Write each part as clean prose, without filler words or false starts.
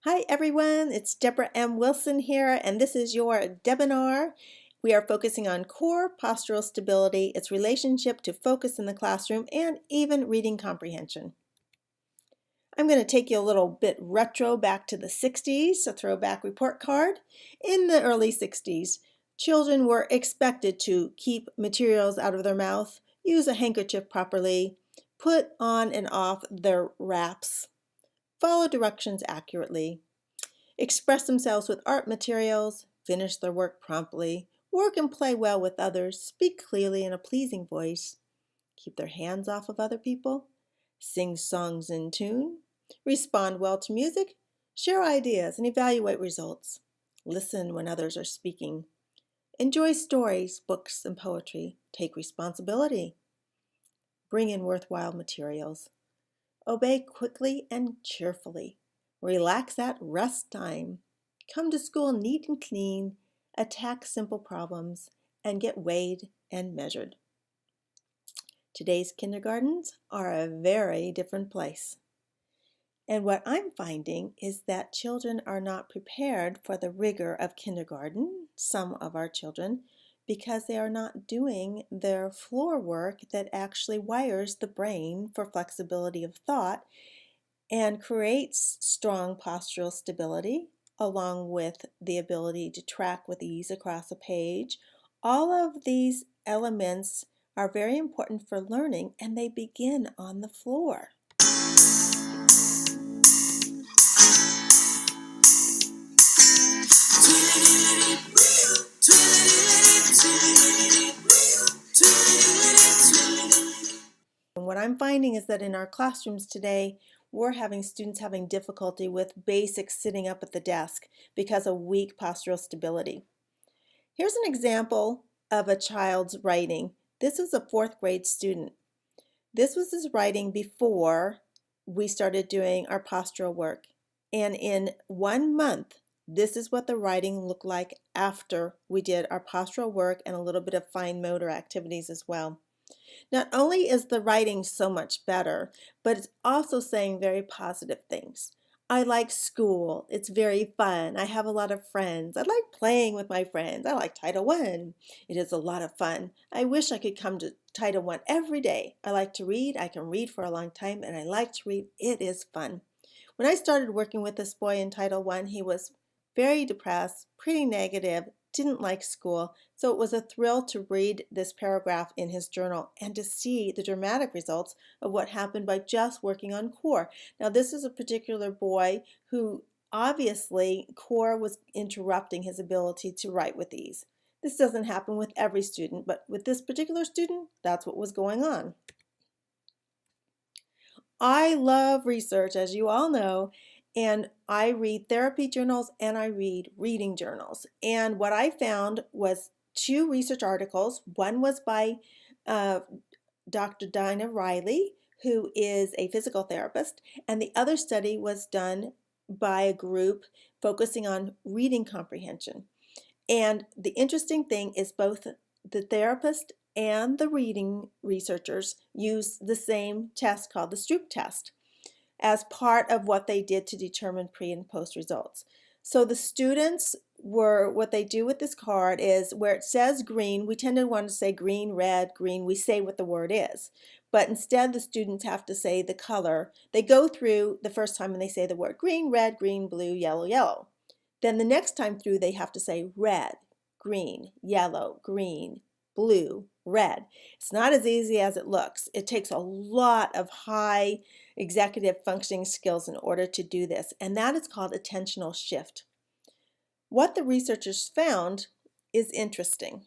Hi everyone, it's Debra Em Wilson here, and this is your Debinar. We are focusing on core postural stability, its relationship to focus in the classroom, and even reading comprehension. I'm going to take you a little bit retro back to the 60s, a throwback report card. In the early 60s, children were expected to keep materials out of their mouth, use a handkerchief properly, put on and off their wraps, follow directions accurately, express themselves with art materials, finish their work promptly, work and play well with others, speak clearly in a pleasing voice, keep their hands off of other people, sing songs in tune, respond well to music, share ideas and evaluate results, listen when others are speaking, enjoy stories, books, and poetry, take responsibility, bring in worthwhile materials, obey quickly and cheerfully, relax at rest time, come to school neat and clean, attack simple problems, and get weighed and measured. Today's kindergartens are a very different place. And what I'm finding is that children are not prepared for the rigor of kindergarten, some of our children, because they are not doing their floor work that actually wires the brain for flexibility of thought and creates strong postural stability, along with the ability to track with ease across a page. All of these elements are very important for learning, and they begin on the floor. And what I'm finding is that in our classrooms today, we're having students having difficulty with basic sitting up at the desk because of weak postural stability. Here's an example of a child's writing. This is a 4th grade student. This was his writing before we started doing our postural work. And in 1 month, this is what the writing looked like after we did our postural work and a little bit of fine motor activities as well. Not only is the writing so much better, but it's also saying very positive things. I like school. It's very fun. I have a lot of friends. I like playing with my friends. I like Title I. It is a lot of fun. I wish I could come to Title I every day. I like to read. I can read for a long time, and I like to read. It is fun. When I started working with this boy in Title I, he was very depressed, pretty negative, didn't like school, so it was a thrill to read this paragraph in his journal and to see the dramatic results of what happened by just working on core. Now, this is a particular boy who obviously core was interrupting his ability to write with ease. This doesn't happen with every student, but with this particular student, that's what was going on. I love research, as you all know, and I read therapy journals and I read reading journals. And what I found was 2 research articles. One was by Dr. Dinah Riley, who is a physical therapist, and the other study was done by a group focusing on reading comprehension. And the interesting thing is both the therapist and the reading researchers use the same test called the Stroop test as part of what they did to determine pre and post results. So the students what they do with this card is where it says green, we tend to want to say green, red, green, we say what the word is. But instead the students have to say the color. They go through the first time and they say the word green, red, green, blue, yellow, yellow. Then the next time through they have to say red, green, yellow, green, blue, red. It's not as easy as it looks. It takes a lot of high executive functioning skills in order to do this, and that is called attentional shift. What the researchers found is interesting.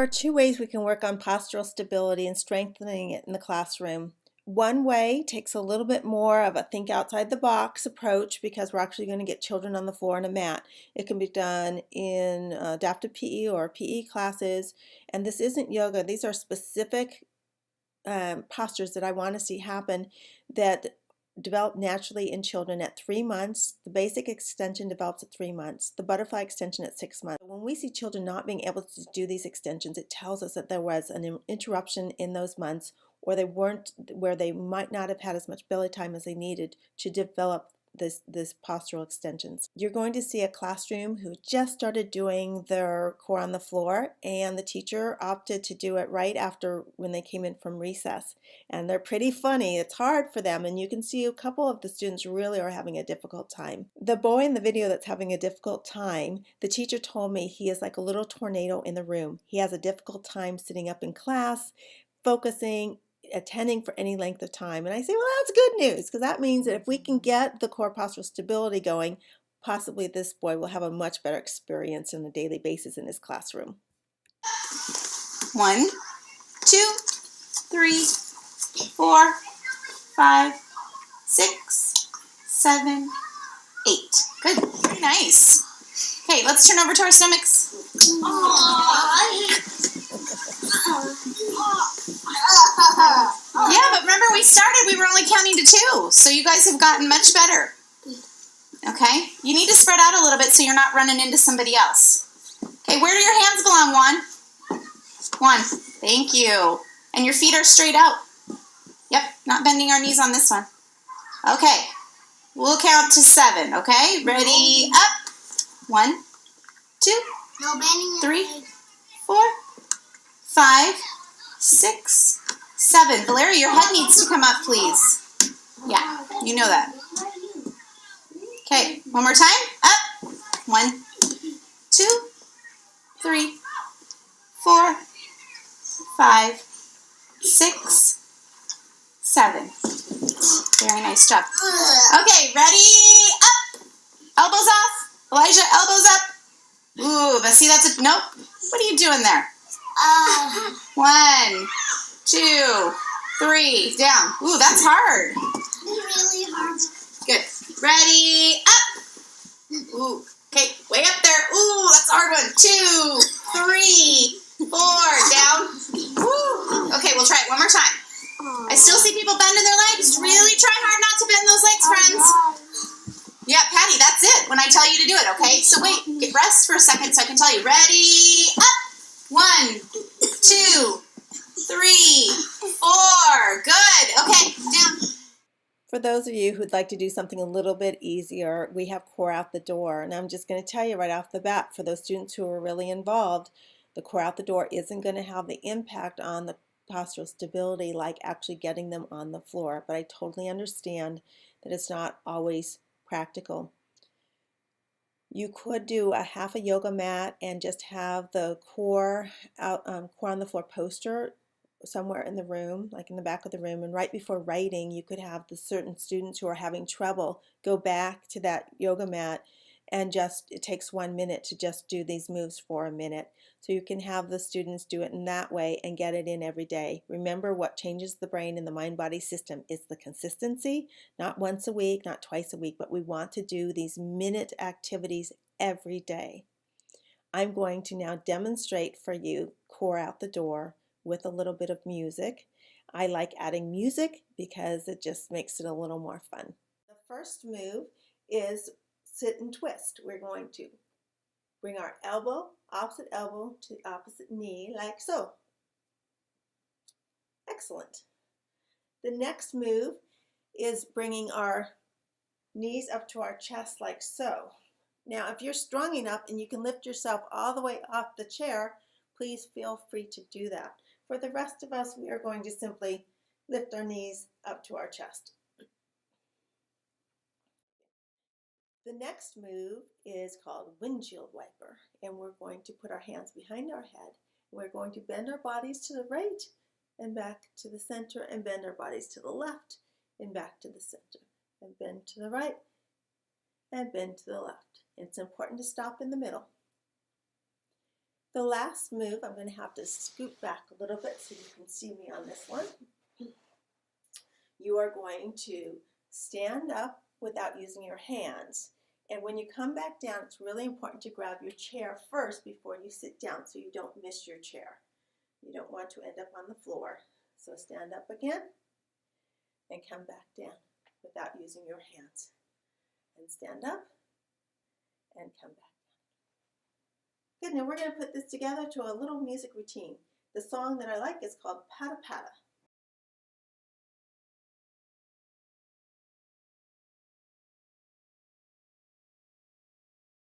two ways we can work on postural stability and strengthening it in the classroom. One way takes a little bit more of a think outside the box approach because we're actually going to get children on the floor on a mat. It can be done in adaptive PE or PE classes, and this isn't yoga. These are specific postures that I want to see happen that develop naturally in children at 3 months. The basic extension develops at 3 months, the butterfly extension at 6 months. When we see children not being able to do these extensions, it tells us that there was an interruption in those months, or they weren't, where they might not have had as much belly time as they needed to develop this postural extensions. You're going to see a classroom who just started doing their core on the floor, and the teacher opted to do it right after when they came in from recess. And they're pretty funny. It's hard for them, and you can see a couple of the students really are having a difficult time. The boy in the video that's having a difficult time, the teacher told me he is like a little tornado in the room. He has a difficult time sitting up in class, focusing, attending for any length of time. And I say, well, that's good news, because that means that if we can get the core postural stability going, possibly this boy will have a much better experience on a daily basis in his classroom. 1, 2, 3, 4, 5, 6, 7, 8. Good. Very nice. Okay, let's turn over to our stomachs. Yeah, but remember we started, we were only counting to 2, so you guys have gotten much better. Okay? You need to spread out a little bit so you're not running into somebody else. Okay, where do your hands belong, Juan? Juan, thank you. And your feet are straight out. Yep, not bending our knees on this one. Okay, we'll count to 7, okay? Ready, up. 1, 2, 3, 4, 5, 6, 7. Valeria, your head needs to come up, please. Yeah, you know that. Okay, one more time. Up. 1, 2, 3, 4, 5, 6, 7. Very nice job. Okay, ready? Up. Elbows off. Elijah, elbows up. Ooh, but see, that's a, nope. What are you doing there? 1, 2, 3, down. Ooh, that's hard. Really hard. Good. Ready, up. Ooh, okay, way up there. Ooh, that's a hard one. 2, 3, 4, down. Woo. Okay, we'll try it one more time. I still see people bending their legs. Really try hard not to bend those legs, friends. Yeah, Patty, that's it when I tell you to do it, okay? So wait, rest for a second so I can tell you. Ready, up. 1, 2, 3, 4. Good. Okay, down. For those of you who'd like to do something a little bit easier, we have core out the door. And I'm just going to tell you right off the bat, for those students who are really involved, the core out the door isn't going to have the impact on the postural stability like actually getting them on the floor. But I totally understand that it's not always practical. You could do a half a yoga mat and just have the core out, core on the floor poster somewhere in the room, like in the back of the room, and right before writing you could have the certain students who are having trouble go back to that yoga mat, and just it takes 1 minute to just do these moves for a minute. So you can have the students do it in that way and get it in every day. Remember, what changes the brain and the mind-body system is the consistency, not once a week, not twice a week, but we want to do these minute activities every day. I'm going to now demonstrate for you core out the door with a little bit of music. I like adding music because it just makes it a little more fun. The first move is sit and twist. We're going to bring our opposite elbow to the opposite knee, like so. Excellent. The next move is bringing our knees up to our chest, like so. Now, if you're strong enough and you can lift yourself all the way off the chair, please feel free to do that. For the rest of us, we are going to simply lift our knees up to our chest. The next move is called windshield wiper, and we're going to put our hands behind our head. We're going to bend our bodies to the right and back to the center, and bend our bodies to the left and back to the center, and bend to the right and bend to the left. It's important to stop in the middle. The last move, I'm going to have to scoot back a little bit so you can see me on this one. You are going to stand up without using your hands. And when you come back down, it's really important to grab your chair first before you sit down so you don't miss your chair. You don't want to end up on the floor. So stand up again and come back down without using your hands. And stand up and come back down. Good, now we're going to put this together to a little music routine. The song that I like is called Pata Pata.